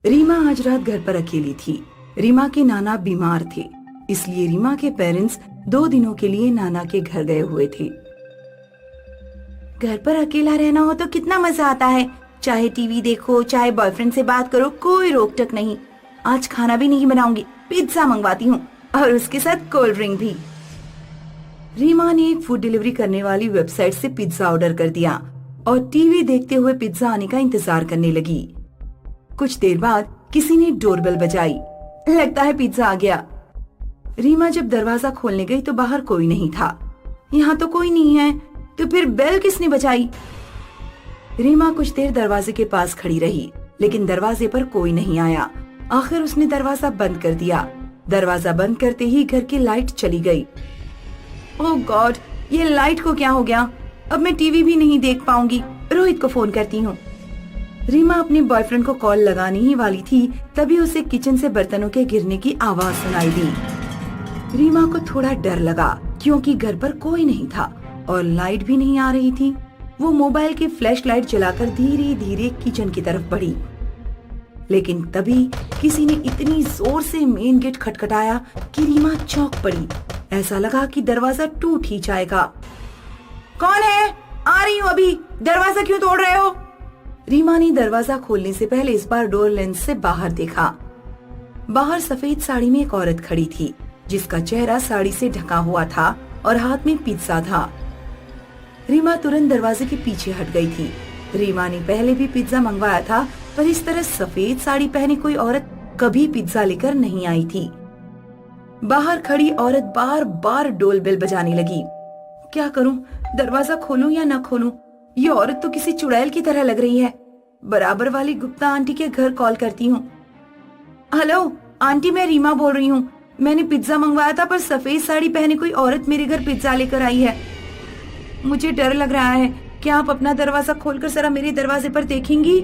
रीमा आज रात घर पर अकेली थी। रीमा के नाना बीमार थे, इसलिए रीमा के पेरेंट्स 2 दिनों के लिए नाना के घर गए हुए थे। घर पर अकेला रहना हो तो कितना मजा आता है। चाहे टीवी देखो, चाहे बॉयफ्रेंड से बात करो, कोई रोक टक नहीं। आज खाना भी नहीं बनाऊंगी, पिज्जा मंगवाती हूँ और उसके साथ कोल्ड ड्रिंक भी। रीमा ने एक फूड डिलीवरी करने वाली वेबसाइट से पिज्जा ऑर्डर कर दिया और टीवी देखते हुए पिज्जा आने का इंतजार करने लगी। कुछ देर बाद किसी ने डोरबेल बजाई। लगता है पिज्जा आ गया। रीमा जब दरवाजा खोलने गई तो बाहर कोई नहीं था। यहाँ तो कोई नहीं है, तो फिर बेल किसने बजाई? रीमा कुछ देर दरवाजे के पास खड़ी रही, लेकिन दरवाजे पर कोई नहीं आया। आखिर उसने दरवाजा बंद कर दिया। दरवाजा बंद करते ही घर की लाइट चली गई। ओह गॉड, ये लाइट को क्या हो गया? अब मैं टीवी भी नहीं देख पाऊंगी। रोहित को फोन करती हूँ। रीमा अपने बॉयफ्रेंड को कॉल लगाने ही वाली थी, तभी उसे किचन से बर्तनों के गिरने की आवाज सुनाई दी। रीमा को थोड़ा डर लगा, क्योंकि घर पर कोई नहीं था और लाइट भी नहीं आ रही थी। वो मोबाइल की फ्लैश लाइट जलाकर धीरे धीरे किचन की तरफ बढ़ी, लेकिन तभी किसी ने इतनी जोर से मेन गेट खटखटाया कि रीमा चौंक पड़ी। ऐसा लगा कि दरवाजा टूट ही जाएगा। कौन है? आ रही हूँ अभी। दरवाजा क्यों तोड़ रहे हो? रीमा ने दरवाजा खोलने से पहले इस बार डोर लेंस से बाहर देखा। बाहर सफेद साड़ी में एक औरत खड़ी थी, जिसका चेहरा साड़ी से ढका हुआ था और हाथ में पिज्जा था। रीमा तुरंत दरवाजे के पीछे हट गई थी। रीमा ने पहले भी पिज्जा मंगवाया था, पर इस तरह सफेद साड़ी पहने कोई औरत कभी पिज्जा लेकर नहीं आई थी। बाहर खड़ी औरत बार बार डोर बेल बजाने लगी। क्या करूं? दरवाजा खोलूं या न खोलूं? ये औरत तो किसी चुड़ैल की तरह लग रही है। बराबर वाली गुप्ता आंटी के घर कॉल करती हूँ। हेलो आंटी, मैं रीमा बोल रही हूँ। मैंने पिज्जा मंगवाया था, पर सफेद साड़ी पहने कोई औरत मेरे घर पिज्जा लेकर आई है। मुझे डर लग रहा है। क्या आप अपना दरवाजा खोलकर जरा मेरे दरवाजे पर देखेंगी?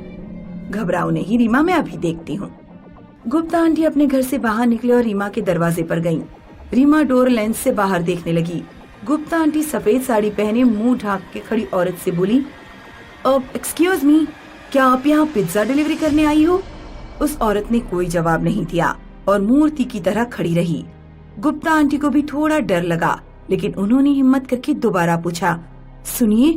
घबराओ नहीं रीमा, मैं अभी देखती हूँ। गुप्ता आंटी अपने घर से बाहर निकले और रीमा के दरवाजे पर गईं। रीमा डोर लेंस से बाहर देखने लगी। गुप्ता आंटी सफेद साड़ी पहने मुंह ढाक के खड़ी औरत से बोली, एक्सक्यूज मी, क्या आप यहाँ पिज्जा डिलीवरी करने आई हो? उस औरत ने कोई जवाब नहीं दिया और मूर्ति की तरह खड़ी रही। गुप्ता आंटी को भी थोड़ा डर लगा, लेकिन उन्होंने हिम्मत करके दोबारा पूछा, सुनिए,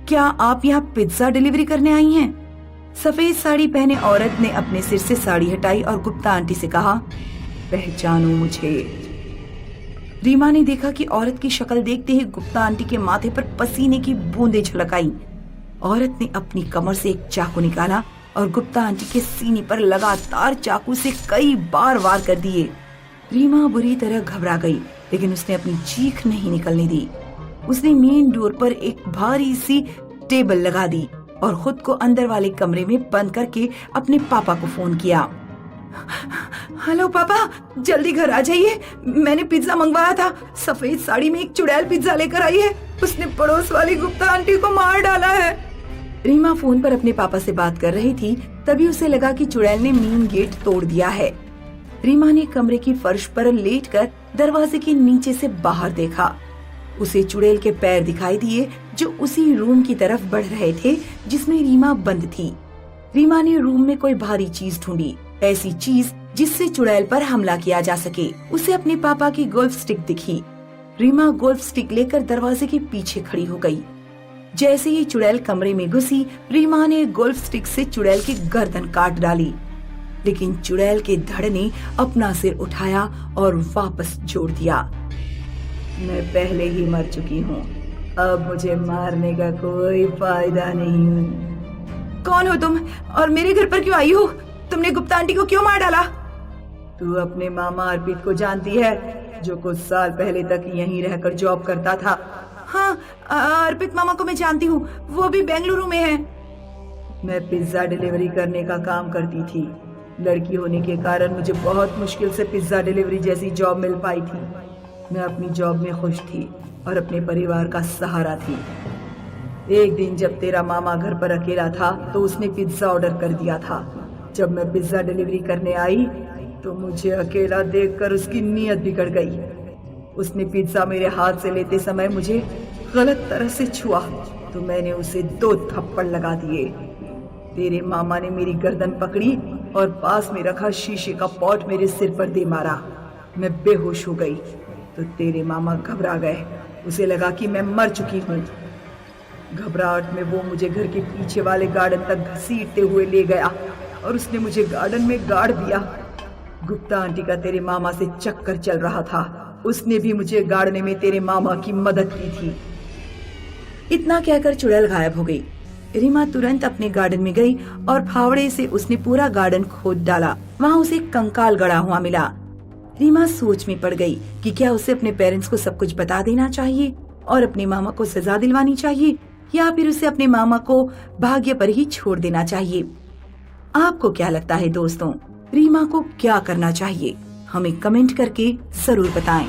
क्या आप यहाँ पिज्जा डिलीवरी करने आई हैं? सफेद साड़ी पहने औरत ने अपने सिर से साड़ी हटाई और गुप्ता आंटी से कहा, पहचानो मुझे। रीमा ने देखा कि औरत की शक्ल देखते ही गुप्ता आंटी के माथे पर पसीने की बूंदें झलक आई। औरत ने अपनी कमर से एक चाकू निकाला और गुप्ता आंटी के सीने पर लगातार चाकू से कई बार वार कर दिए। रीमा बुरी तरह घबरा गई, लेकिन उसने अपनी चीख नहीं निकलने दी। उसने मेन डोर पर एक भारी सी टेबल लगा दी और खुद को अंदर वाले कमरे में बंद करके अपने पापा को फोन किया। हेलो पापा, जल्दी घर आ जाइए। मैंने पिज्जा मंगवाया था। सफेद साड़ी में एक चुड़ैल पिज्जा लेकर आई है। उसने पड़ोस वाली गुप्ता आंटी को मार डाला है। रीमा फोन पर अपने पापा से बात कर रही थी, तभी उसे लगा कि चुड़ैल ने मेन गेट तोड़ दिया है। रीमा ने कमरे की फर्श पर लेटकर दरवाजे के नीचे से बाहर देखा। उसे चुड़ैल के पैर दिखाई दिए, जो उसी रूम की तरफ बढ़ रहे थे जिसमें रीमा बंद थी। रीमा ने रूम में कोई भारी चीज ढूंढी, ऐसी चीज जिससे चुड़ैल पर हमला किया जा सके। उसे अपने पापा की गोल्फ स्टिक दिखी। रीमा गोल्फ स्टिक लेकर दरवाजे के पीछे खड़ी हो गई। जैसे ही चुड़ैल कमरे में घुसी, रीमा ने गोल्फ स्टिक से चुड़ैल की गर्दन काट डाली, लेकिन चुड़ैल के धड़ ने अपना सिर उठाया और वापस जोड़ दिया। मैं पहले ही मर चुकी हूँ, अब मुझे मारने का कोई फायदा नहीं। कौन हो तुम और मेरे घर पर क्यों आई हो? तुमने गुप्ता आंटी को क्यों मार डाला? तू अपने मामा अर्पित को जानती है, जो कुछ साल पहले तक यहीं रहकर जॉब करता था? हाँ, अर्पित मामा को मैं जानती हूँ, वो भी बेंगलुरु में है। मैं पिज्जा डिलीवरी करने का काम करती थी। लड़की होने के कारण मुझे बहुत मुश्किल से पिज्जा डिलीवरी जैसी जॉब मिल पाई थी। मैं अपनी जॉब में खुश थी और अपने परिवार का सहारा थी। एक दिन जब तेरा मामा घर पर अकेला था, तो उसने पिज्जा ऑर्डर कर दिया था। जब मैं पिज्जा डिलीवरी करने आई तो मुझे अकेला देखकर उसकी नीयत बिगड़ गई। उसने पिज्जा मेरे हाथ से लेते समय मुझे गलत तरह से छुआ, तो मैंने उसे 2 थप्पड़ लगा दिए। तेरे मामा ने मेरी गर्दन पकड़ी और पास में रखा शीशे का पॉट मेरे सिर पर दे मारा। मैं बेहोश हो गई तो तेरे मामा घबरा गए। उसे लगा कि मैं मर चुकी हूँ। घबराहट में वो मुझे घर के पीछे वाले गार्डन तक घसीटते हुए ले गया और उसने मुझे गार्डन में गाड़ दिया। गुप्ता आंटी का तेरे मामा से चक्कर चल रहा था। उसने भी मुझे गाड़ने में तेरे मामा की मदद की थी। इतना कहकर चुड़ैल गायब हो गई। रीमा तुरंत अपने गार्डन में गई और फावड़े से उसने पूरा गार्डन खोद डाला। वहाँ उसे कंकाल गड़ा हुआ मिला। रीमा सोच में पड़ गई कि क्या उसे अपने पेरेंट्स को सब कुछ बता देना चाहिए और अपने मामा को सजा दिलवानी चाहिए या फिर उसे अपने मामा को भाग्य पर ही छोड़ देना चाहिए। आपको क्या लगता है दोस्तों, रीमा को क्या करना चाहिए? हमें कमेंट करके जरूर बताएं।